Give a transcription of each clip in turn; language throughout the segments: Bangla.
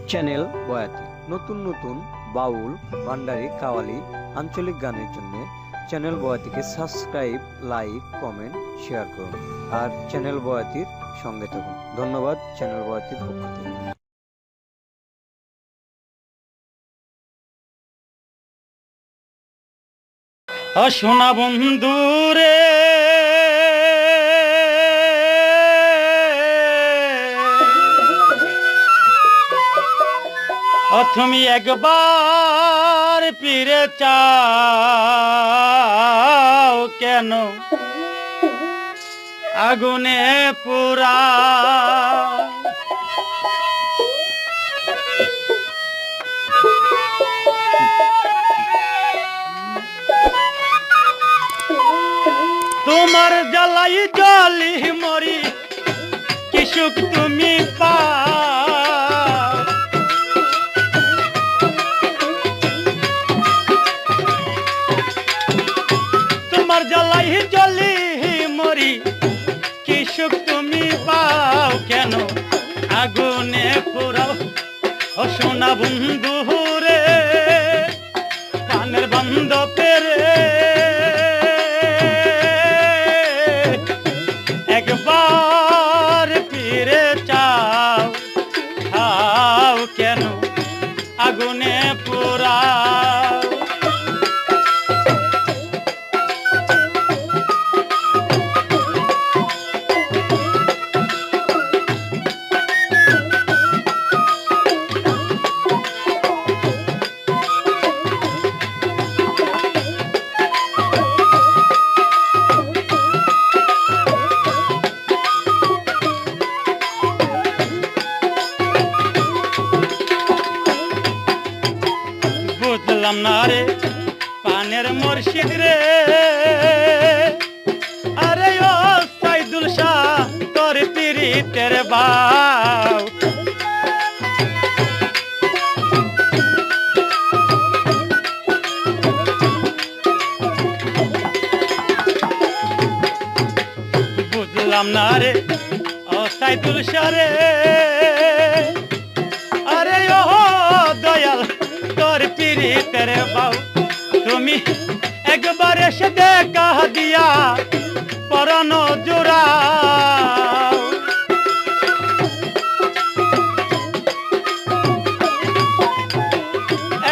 চ্যানেল বয়াতি নতুন নতুন বাউল, ভান্ডারি, কাওয়ালি আঞ্চলিক গানের জন্য চ্যানেল বয়াতিকে সাবস্ক্রাইব, লাইক, কমেন্ট, শেয়ার করুন আর চ্যানেল বয়াতির সঙ্গে থাকুন। ধন্যবাদ চ্যানেল বয়াতির পক্ষ থেকে। সোনা বন্ধু রে তুমি একবার ফিরে চাও কেন আগুনে পুরা তোমার জ্বালাই জলি মরি কি সুখ তুমি পাও তোমার জ্বালাই জলি মরি কি সুখ তুমি পাও কেন আগুনে পুরাও ও সোনা বন্ধু রে প্রাণের বন্ধ পেরে একবার ফিরে চাও কেন আগুনে পোড়াও বুঝলাম না রে পানের মুর্শিদ রে আরে ও সাইদুল শাহ তোর পীরিতের বাউ বুঝলাম না রে ও সাইদুল শাহ রে আরে ও দয়াল তোর পীরিতের বাউ তুমি একবার এসে দেখা দিয়া পরানো জোড়াও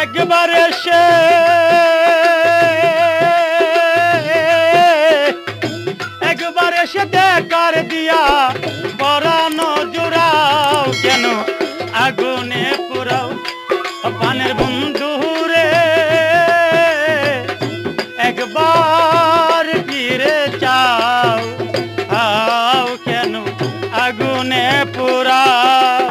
একবার এসে দেখার দিয়া পরানো জোড়াও কেন আগুনে পুরাও পানের বন্ধু রে একবার ফিরে চাও কেন আগুনে পুরাও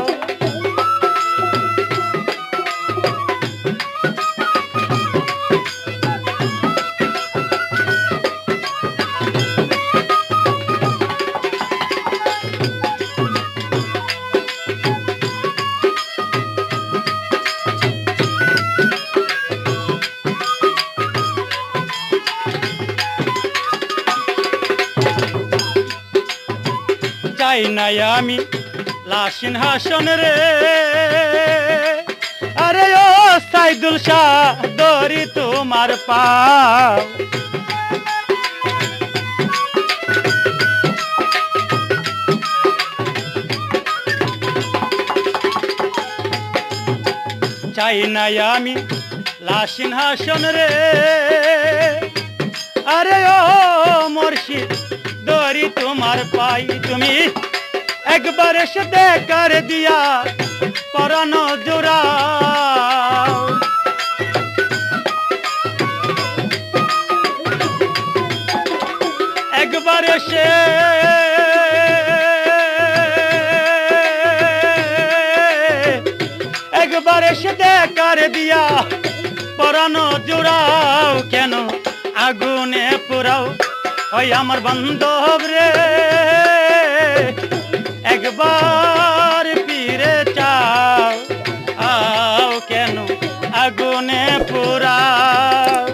চাই নাই আমি লাসিন হাসন রে আরে ও সাইদুল শাহ দরি তোমার পাও চাই নাই আমি লাসিন হাসন রে আরে ও মুর্শিদ দরি তোমার পাই তুমি একবার এসে দেখার দিয়া পরানো জোড়াও একবার এসে দেখার দিয়া পরানো জোড়াও কেন আগুনে পোড়াও ওই আমার বান্ধব রে একবার ফিরে চাও কেন আগুনে পোড়াও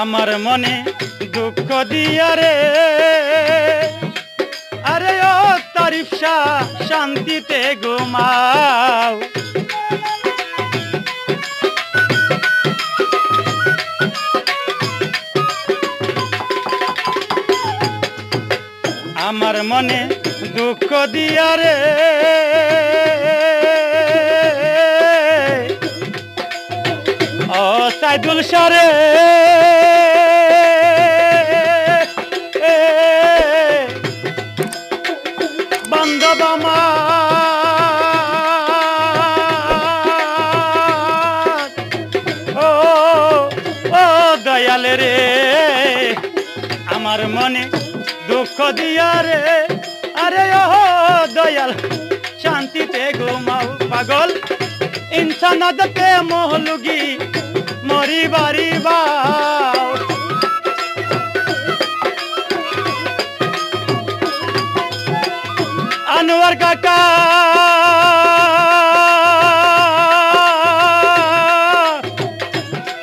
আমার মনে দুঃখ দিয়া রে, আরে ও তারিফ শাহ শান্তিতে ঘুমাও। আমার মনে দুঃখ দিয়া রে, ও সাইদুল শাহ রে, বান্ধব আমার, ও ও দয়াল রে, আমার মনে দুঃখ দিয়া রে, আরে ও দয়াল শান্তিতে ঘুমাও। পাগল ইনসানতে মোহলুগি মরি বাড়ি বাও। আনোয়ার কাকা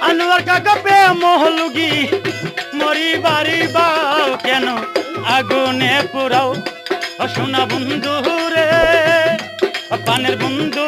আনোয়ার কাকা পে মোহলুগি মরি বাড়ি বাও। কেন আগুনে পুরাও সোনা বন্ধু রে, পানের বন্ধু